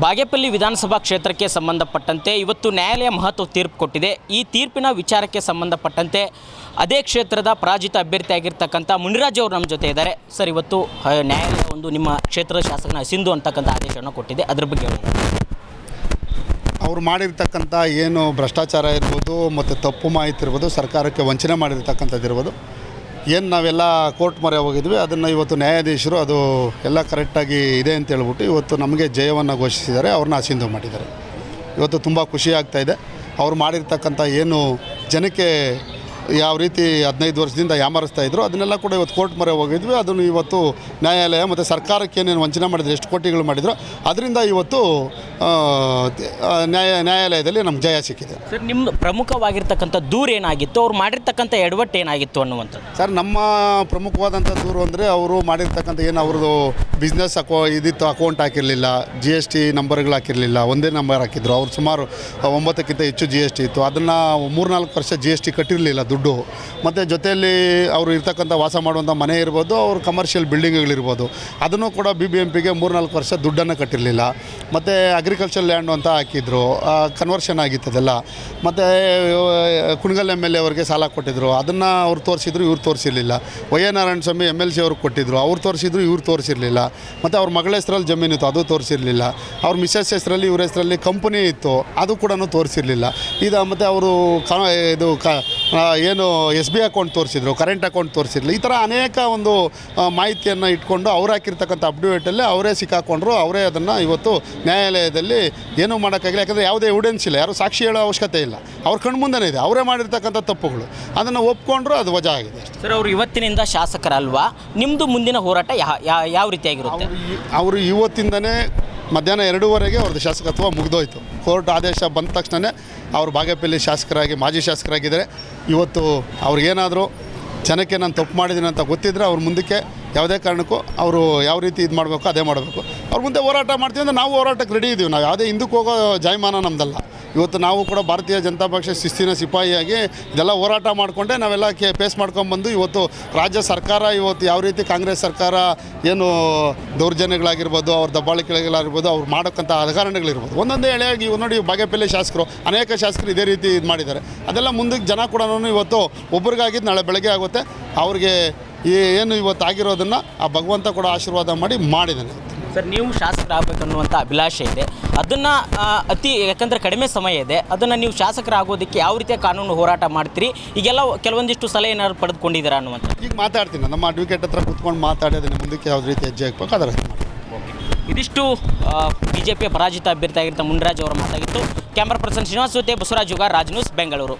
ಬಾಗೇಪಲ್ಲಿ ವಿಧಾನಸಭಾ ಕ್ಷೇತ್ರಕ್ಕೆ ಸಂಬಂಧಪಟ್ಟಂತೆ ಇವತ್ತು ನ್ಯಾಯಾಲಯ ಮಹತ್ವ ತೀರ್ಪು ಕೊಟ್ಟಿದೆ. ಈ ತೀರ್ಪಿನ ವಿಚಾರಕ್ಕೆ ಸಂಬಂಧಪಟ್ಟಂತೆ ಅದೇ ಕ್ಷೇತ್ರದ ಪರಾಜಿತ ಅಭ್ಯರ್ಥಿಯಾಗಿರ್ತಕ್ಕಂಥ ಮುನಿರಾಜ್ ಅವರು ನಮ್ಮ ಜೊತೆ ಇದ್ದಾರೆ. ಸರ್, ಇವತ್ತು ನ್ಯಾಯಾಲಯ ಒಂದು ನಿಮ್ಮ ಕ್ಷೇತ್ರದ ಶಾಸಕನ ಸಿಂಧು ಅಂತಕ್ಕಂಥ ಆದೇಶವನ್ನು ಕೊಟ್ಟಿದೆ, ಅದ್ರ ಬಗ್ಗೆ ಹೇಳಿ. ಅವ್ರು ಮಾಡಿರ್ತಕ್ಕಂಥ ಏನು ಭ್ರಷ್ಟಾಚಾರ ಇರ್ಬೋದು ಮತ್ತು ತಪ್ಪು ಮಾಹಿತಿ ಇರ್ಬೋದು, ಸರ್ಕಾರಕ್ಕೆ ವಂಚನೆ ಮಾಡಿರ್ತಕ್ಕಂಥದ್ದು ಇರ್ಬೋದು, ಏನು ನಾವೆಲ್ಲ ಕೋರ್ಟ್ ಮೊರೆ ಹೋಗಿದ್ವಿ ಅದನ್ನು ಇವತ್ತು ನ್ಯಾಯಾಧೀಶರು ಅದು ಎಲ್ಲ ಕರೆಕ್ಟಾಗಿ ಇದೆ ಅಂತ ಹೇಳ್ಬಿಟ್ಟು ಇವತ್ತು ನಮಗೆ ಜಯವನ್ನು ಘೋಷಿಸಿದ್ದಾರೆ. ಅವ್ರನ್ನ ಸಿಂಧು ಮಾಡಿದ್ದಾರೆ. ಇವತ್ತು ತುಂಬ ಖುಷಿ ಆಗ್ತಾಯಿದೆ. ಅವ್ರು ಮಾಡಿರ್ತಕ್ಕಂಥ ಏನು ಜನಕ್ಕೆ ಯಾವ ರೀತಿ 15 ವರ್ಷದಿಂದ ಯಾಮಾರಿಸ್ತಾ ಇದ್ರು ಅದನ್ನೆಲ್ಲ ಕೂಡ ಇವತ್ತು ಕೋರ್ಟ್ ಮೊರೆ ಹೋಗಿದ್ವಿ. ಅದನ್ನು ಇವತ್ತು ನ್ಯಾಯಾಲಯ ಮತ್ತು ಸರ್ಕಾರಕ್ಕೆ ಏನೇನು ವಂಚನೆ ಮಾಡಿದ್ರು, ಎಷ್ಟು ಕೋಟಿಗಳು ಮಾಡಿದ್ರು, ಅದರಿಂದ ಇವತ್ತು ನ್ಯಾಯಾಲಯದಲ್ಲಿ ನಮ್ಗೆ ಜಯ ಸಿಕ್ಕಿದೆ. ಸರ್, ನಿಮ್ಮ ಪ್ರಮುಖವಾಗಿರ್ತಕ್ಕಂಥ ದೂರ ಏನಾಗಿತ್ತು, ಅವ್ರು ಮಾಡಿರ್ತಕ್ಕಂಥ ಎಡವಟ್ಟು ಏನಾಗಿತ್ತು ಅನ್ನುವಂಥದ್ದು? ಸರ್, ನಮ್ಮ ಪ್ರಮುಖವಾದಂಥ ದೂರು ಅಂದರೆ ಅವರು ಮಾಡಿರ್ತಕ್ಕಂಥ ಏನು ಅವ್ರದ್ದು ಬಿಸ್ನೆಸ್ ಇದಿತ್ತು, ಅಕೌಂಟ್ ಹಾಕಿರಲಿಲ್ಲ, GST ನಂಬರ್ಗಳು ಹಾಕಿರಲಿಲ್ಲ, ಒಂದೇ ನಂಬರ್ ಹಾಕಿದ್ರು. ಅವ್ರು ಸುಮಾರು 9ಕ್ಕಿಂತ ಹೆಚ್ಚು GST ಇತ್ತು. ಅದನ್ನು 3-4 ವರ್ಷ GST ಕಟ್ಟಿರಲಿಲ್ಲ ದುಡ್ಡು. ಮತ್ತು ಜೊತೆಯಲ್ಲಿ ಅವರು ಇರ್ತಕ್ಕಂಥ ವಾಸ ಮಾಡುವಂಥ ಮನೆ ಇರ್ಬೋದು, ಅವ್ರ ಕಮರ್ಷಿಯಲ್ ಬಿಲ್ಡಿಂಗ್ಗಳಿರ್ಬೋದು, ಅದನ್ನು ಕೂಡ BBMPಗೆ 3-4 ವರ್ಷ ದುಡ್ಡನ್ನು ಕಟ್ಟಿರಲಿಲ್ಲ. ಮತ್ತು ಅಗ್ರಿಕಲ್ಚರ್ ಲ್ಯಾಂಡು ಅಂತ ಹಾಕಿದ್ರು, ಕನ್ವರ್ಷನ್ ಆಗಿತ್ತದೆಲ್ಲ. ಮತ್ತು ಕುಣಗಲ್ MLA ಅವರಿಗೆ ಸಾಲ ಕೊಟ್ಟಿದ್ದರು, ಅದನ್ನು ಅವ್ರು ತೋರಿಸಿದ್ರು, ಇವ್ರು ತೋರಿಸಿರಲಿಲ್ಲ. ವೈ ನಾರಾಯಣ ಸ್ವಾಮಿ MLC ಅವ್ರಿಗೆ ಕೊಟ್ಟಿದ್ದರು, ಅವ್ರು ತೋರಿಸಿದ್ರು, ಇವ್ರು ತೋರಿಸಿರಲಿಲ್ಲ. ಮತ್ತು ಅವ್ರ ಮಗಳ ಹೆಸರಲ್ಲಿ ಜಮೀನಿತ್ತು, ಅದು ತೋರಿಸಿರಲಿಲ್ಲ. ಅವ್ರ ಮಿಸಸ್ ಹೆಸರಲ್ಲಿ, ಇವ್ರ ಹೆಸರಲ್ಲಿ ಕಂಪನಿ ಇತ್ತು, ಅದು ಕೂಡ ತೋರಿಸಿರಲಿಲ್ಲ. ಮತ್ತು ಅವರು ಇದು ಏನು SBI ಅಕೌಂಟ್ ತೋರಿಸಿದ್ರು, ಕರೆಂಟ್ ಅಕೌಂಟ್ ತೋರಿಸಿರಲಿಲ್ಲ. ಈ ಥರ ಅನೇಕ ಒಂದು ಮಾಹಿತಿಯನ್ನು ಇಟ್ಕೊಂಡು ಅವ್ರು ಹಾಕಿರ್ತಕ್ಕಂಥ ಅಪ್ಡೇಟಲ್ಲಿ ಅವರೇ ಸಿಕ್ಕಾಕೊಂಡ್ರು. ಅವರೇ ಅದನ್ನು ಇವತ್ತು ನ್ಯಾಯಾಲಯದಲ್ಲಿ ಏನೂ ಮಾಡೋಕ್ಕಾಗಿಲ್ಲ. ಯಾಕಂದರೆ ಯಾವುದೇ ಎವಿಡೆನ್ಸ್ ಇಲ್ಲ, ಯಾರು ಸಾಕ್ಷಿ ಹೇಳೋ ಅವಶ್ಯಕತೆ ಇಲ್ಲ, ಅವ್ರ ಕಣ್ಮುಂದೆನೇ ಇದೆ. ಅವರೇ ಮಾಡಿರ್ತಕ್ಕಂಥ ತಪ್ಪುಗಳು, ಅದನ್ನು ಒಪ್ಕೊಂಡ್ರು, ಅದು ವಜಾ ಆಗಿದೆ. ಸರ್, ಅವರು ಇವತ್ತಿನಿಂದ ಶಾಸಕರಲ್ವಾ, ನಿಮ್ಮದು ಮುಂದಿನ ಹೋರಾಟ ಯಾವ ರೀತಿಯಾಗಿರುತ್ತೆ? ಅವರು ಇವತ್ತಿಂದನೇ ಮಧ್ಯಾಹ್ನ 2:15ಗೆ ಅವ್ರದ್ದು ಶಾಸಕತ್ವ ಮುಗಿದೋಯ್ತು. ಕೋರ್ಟ್ ಆದೇಶ ಬಂದ ತಕ್ಷಣವೇ ಅವರು ಬಾಗೇಪಲ್ಲಿ ಶಾಸಕರಾಗಿ, ಮಾಜಿ ಶಾಸಕರಾಗಿದ್ದಾರೆ. ಇವತ್ತು ಅವ್ರಿಗೇನಾದರೂ ಜನಕ್ಕೆ ನಾನು ತಪ್ಪು ಮಾಡಿದ್ದೀನಿ ಅಂತ ಗೊತ್ತಿದ್ದರೆ ಅವ್ರ ಮುಂದಕ್ಕೆ ಯಾವುದೇ ಕಾರಣಕ್ಕೂ ಅವರು ಯಾವ ರೀತಿ ಇದು ಮಾಡಬೇಕು ಅದೇ ಮಾಡಬೇಕು. ಅವ್ರ ಮುಂದೆ ಹೋರಾಟ ಮಾಡ್ತೀವಿ ಅಂದರೆ ನಾವು ಹೋರಾಟಕ್ಕೆ ರೆಡಿ ಇದ್ದೀವಿ. ನಾವು ಯಾವುದೇ ಹಿಂದಕ್ಕೆ ಹೋಗೋ ಜಾಯಮಾನ ನಮ್ಮದಲ್ಲ. ಇವತ್ತು ನಾವು ಕೂಡ ಭಾರತೀಯ ಜನತಾ ಪಕ್ಷ ಶಿಸ್ತಿನ ಸಿಪಾಯಿಯಾಗಿ ಇದೆಲ್ಲ ಹೋರಾಟ ಮಾಡಿಕೊಂಡೆ ನಾವೆಲ್ಲ ಫೇಸ್ ಮಾಡ್ಕೊಂಬಂದು ಇವತ್ತು ರಾಜ್ಯ ಸರ್ಕಾರ ಇವತ್ತು ಯಾವ ರೀತಿ ಕಾಂಗ್ರೆಸ್ ಸರ್ಕಾರ ಏನು ದೌರ್ಜನ್ಯಗಳಾಗಿರ್ಬೋದು, ಅವ್ರ ದಬ್ಬಾಳಿಕೆಗಳಾಗಿರ್ಬೋದು, ಅವ್ರು ಮಾಡೋಕ್ಕಂಥ ಹಗರಣಗಳಿರ್ಬೋದು, ಒಂದೊಂದೇ ಎಳೆಯಾಗಿ ನೋಡಿ ಬಾಗೇಪಲ್ಲಿ ಶಾಸಕರು, ಅನೇಕ ಶಾಸಕರು ಇದೇ ರೀತಿ ಇದು ಮಾಡಿದ್ದಾರೆ. ಅದೆಲ್ಲ ಮುಂದಕ್ಕೆ ಜನ ಕೂಡ ಇವತ್ತು ಒಬ್ರಿಗಾಗಿದ್ದು ನಾಳೆ ಬೆಳಗ್ಗೆ ಆಗುತ್ತೆ. ಅವ್ರಿಗೆ ಏನು ಇವತ್ತು ಆಗಿರೋದನ್ನು ಆ ಭಗವಂತ ಕೂಡ ಆಶೀರ್ವಾದ ಮಾಡಿದ್ದಾನೆ. ಸರ್, ನೀವು ಶಾಸಕರಾಗಬೇಕನ್ನುವಂಥ ಅಭಿಲಾಷೆ ಇದೆ, ಅದನ್ನು ಯಾಕಂದರೆ ಕಡಿಮೆ ಸಮಯ ಇದೆ, ಅದನ್ನು ನೀವು ಶಾಸಕರಾಗೋದಕ್ಕೆ ಯಾವ ರೀತಿಯ ಕಾನೂನು ಹೋರಾಟ ಮಾಡ್ತೀರಿ? ಈಗೆಲ್ಲ ಕೆಲವೊಂದಿಷ್ಟು ಸಲಹೆ ಏನಾದ್ರು ಪಡೆದುಕೊಂಡಿದ್ದೀರಾ ಅನ್ನುವಂಥ? ಈಗ ಮಾತಾಡ್ತೀನಿ, ನಮ್ಮ ಅಡ್ವೊಕೇಟ್ ಹತ್ರ ಕೂತ್ಕೊಂಡು ಮಾತಾಡೋದನ್ನು ಮುಂದಕ್ಕೆ ಯಾವ ರೀತಿ ಹೆಜ್ಜೆ ಹಾಕ್ಬೇಕು ಅದರ ಇದಿಷ್ಟು BJP ಪರಾಜಿತ ಅಭ್ಯರ್ಥಿಯಾಗಿರ್ತ ಮುನಿರಾಜ್ ಅವರ ಮಾತಾಗಿತ್ತು. ಕ್ಯಾಮ್ರಾ ಪರ್ಸನ್ ಶ್ರೀನಿವಾಸ್ ಜೊತೆ ಬಸವರಾಜ್, ರಾಜ್ ನ್ಯೂಸ್, ಬೆಂಗಳೂರು.